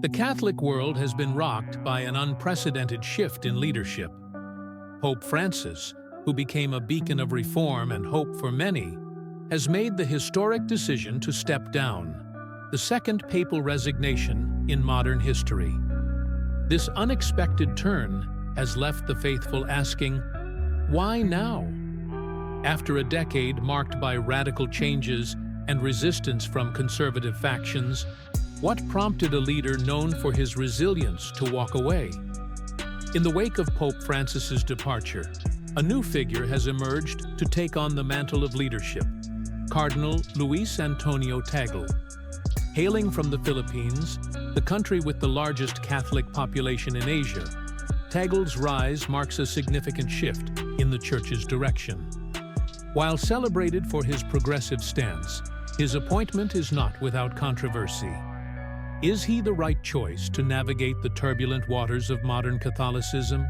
The Catholic world has been rocked by an unprecedented shift in leadership. Pope Francis, who became a beacon of reform and hope for many, has made the historic decision to step down, the second papal resignation in modern history. This unexpected turn has left the faithful asking, why now? After a decade marked by radical changes and resistance from conservative factions, what prompted a leader known for his resilience to walk away? In the wake of Pope Francis's departure, a new figure has emerged to take on the mantle of leadership: Cardinal Luis Tagle. Hailing from the Philippines, the country with the largest Catholic population in Asia, Tagle's rise marks a significant shift in the Church's direction. While celebrated for his progressive stance, his appointment is not without controversy. Is he the right choice to navigate the turbulent waters of modern Catholicism?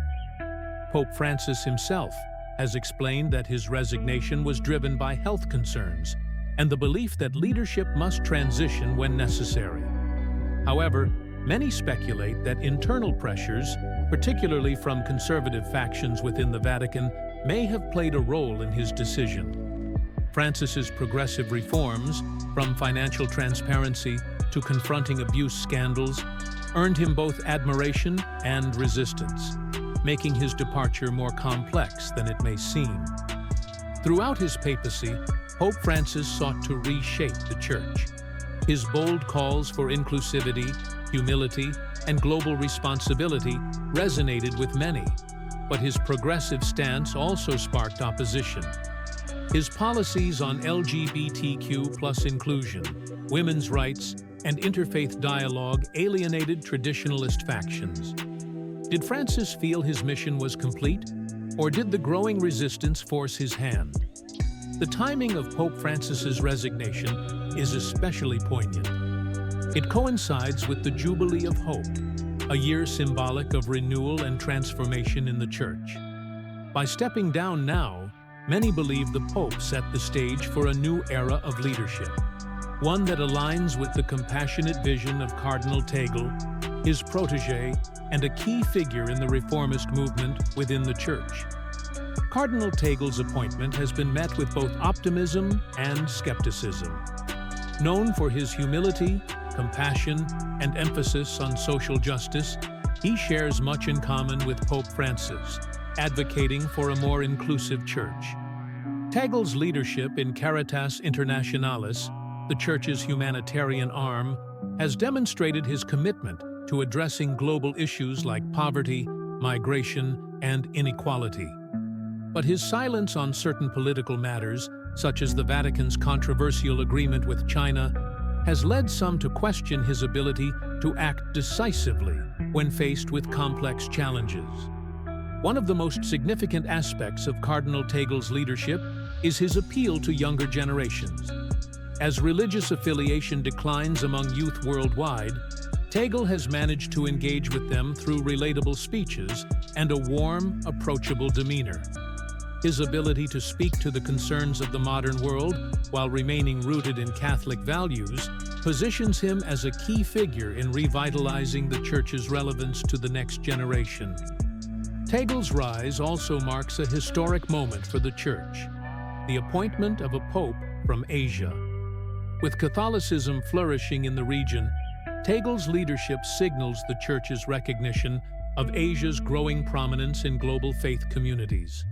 Pope Francis himself has explained that his resignation was driven by health concerns and the belief that leadership must transition when necessary. However, many speculate that internal pressures, particularly from conservative factions within the Vatican, may have played a role in his decision. Francis's progressive reforms, from financial transparency to confronting abuse scandals, earned him both admiration and resistance, making his departure more complex than it may seem. Throughout his papacy, Pope Francis sought to reshape the Church. His bold calls for inclusivity, humility, and global responsibility resonated with many, but his progressive stance also sparked opposition. His policies on LGBTQ+ inclusion, women's rights, and interfaith dialogue alienated traditionalist factions. Did Francis feel his mission was complete, or did the growing resistance force his hand? The timing of Pope Francis's resignation is especially poignant. It coincides with the Jubilee of Hope, a year symbolic of renewal and transformation in the Church. By stepping down now, many believe the Pope set the stage for a new era of leadership, one that aligns with the compassionate vision of Cardinal Tagle, his protege, and a key figure in the reformist movement within the Church. Cardinal Tagle's appointment has been met with both optimism and skepticism. Known for his humility, compassion, and emphasis on social justice, he shares much in common with Pope Francis, advocating for a more inclusive Church. Tagle's leadership in Caritas Internationalis, the Church's humanitarian arm, has demonstrated his commitment to addressing global issues like poverty, migration, and inequality. But his silence on certain political matters, such as the Vatican's controversial agreement with China, has led some to question his ability to act decisively when faced with complex challenges. One of the most significant aspects of Cardinal Tagle's leadership is his appeal to younger generations. As religious affiliation declines among youth worldwide, Tagle has managed to engage with them through relatable speeches and a warm, approachable demeanor. His ability to speak to the concerns of the modern world while remaining rooted in Catholic values positions him as a key figure in revitalizing the Church's relevance to the next generation. Tagle's rise also marks a historic moment for the Church: the appointment of a pope from Asia. With Catholicism flourishing in the region, Tagle's leadership signals the Church's recognition of Asia's growing prominence in global faith communities.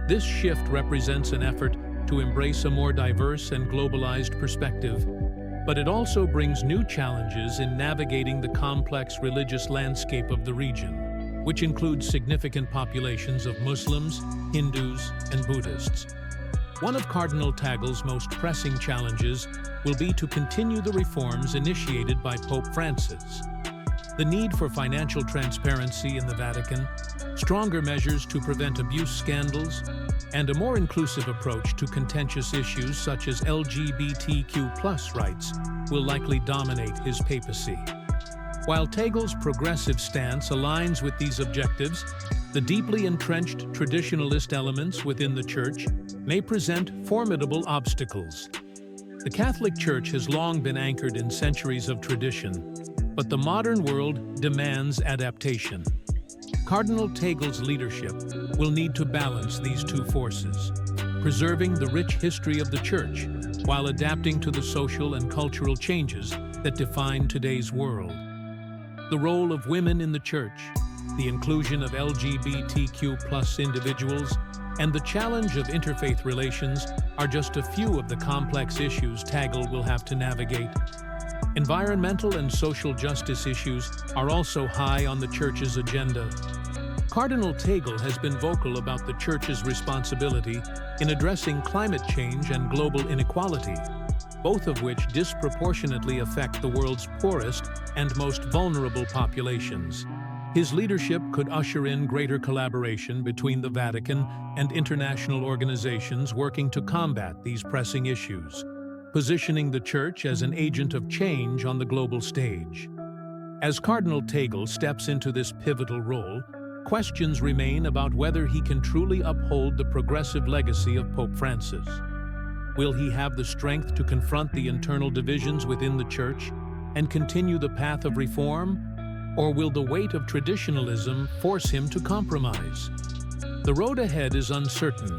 This shift represents an effort to embrace a more diverse and globalized perspective, but it also brings new challenges in navigating the complex religious landscape of the region, which includes significant populations of Muslims, Hindus, and Buddhists. One of Cardinal Tagle's most pressing challenges will be to continue the reforms initiated by Pope Francis. The need for financial transparency in the Vatican, stronger measures to prevent abuse scandals, and a more inclusive approach to contentious issues such as LGBTQ+ rights will likely dominate his papacy. While Tagle's progressive stance aligns with these objectives, the deeply entrenched traditionalist elements within the Church may present formidable obstacles. The Catholic Church has long been anchored in centuries of tradition, But the modern world demands adaptation. Cardinal Tagle's leadership will need to balance these two forces, preserving the rich history of the Church while adapting to the social and cultural changes that define today's world. The role of women in the Church, the inclusion of LGBTQ+ individuals, and the challenge of interfaith relations are just a few of the complex issues Tagle will have to navigate. Environmental and social justice issues are also high on the Church's agenda. Cardinal Tagle has been vocal about the Church's responsibility in addressing climate change and global inequality, both of which disproportionately affect the world's poorest and most vulnerable populations. His leadership could usher in greater collaboration between the Vatican and international organizations working to combat these pressing issues, positioning the Church as an agent of change on the global stage. As Cardinal Tagle steps into this pivotal role, questions remain about whether he can truly uphold the progressive legacy of Pope Francis. Will he have the strength to confront the internal divisions within the Church and continue the path of reform? Or will the weight of traditionalism force him to compromise? The road ahead is uncertain,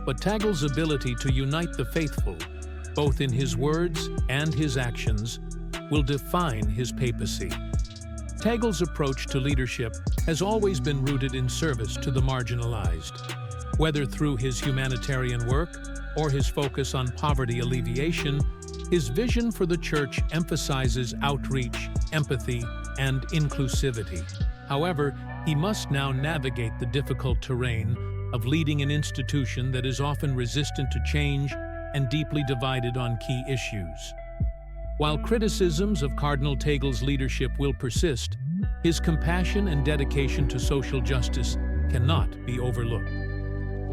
but Tagle's ability to unite the faithful, both in his words and his actions, will define his papacy. Tagle's approach to leadership has always been rooted in service to the marginalized. Whether through his humanitarian work or his focus on poverty alleviation, his vision for the Church emphasizes outreach, empathy, and inclusivity. However, he must now navigate the difficult terrain of leading an institution that is often resistant to change and deeply divided on key issues. While criticisms of Cardinal Tagle's leadership will persist, his compassion and dedication to social justice cannot be overlooked.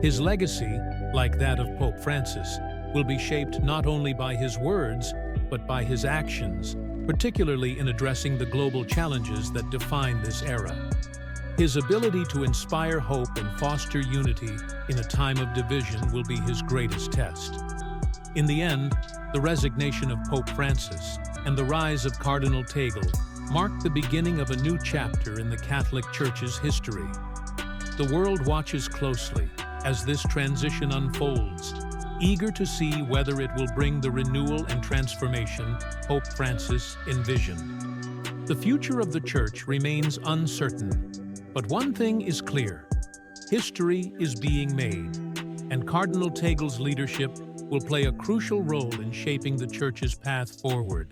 His legacy, like that of Pope Francis, will be shaped not only by his words, but by his actions, particularly in addressing the global challenges that define this era. His ability to inspire hope and foster unity in a time of division will be his greatest test. In the end, the resignation of Pope Francis and the rise of Cardinal Tagle marked the beginning of a new chapter in the Catholic Church's history. The world watches closely as this transition unfolds, eager to see whether it will bring the renewal and transformation Pope Francis envisioned. The future of the Church remains uncertain, but one thing is clear: history is being made, and Cardinal Tagle's leadership will play a crucial role in shaping the Church's path forward.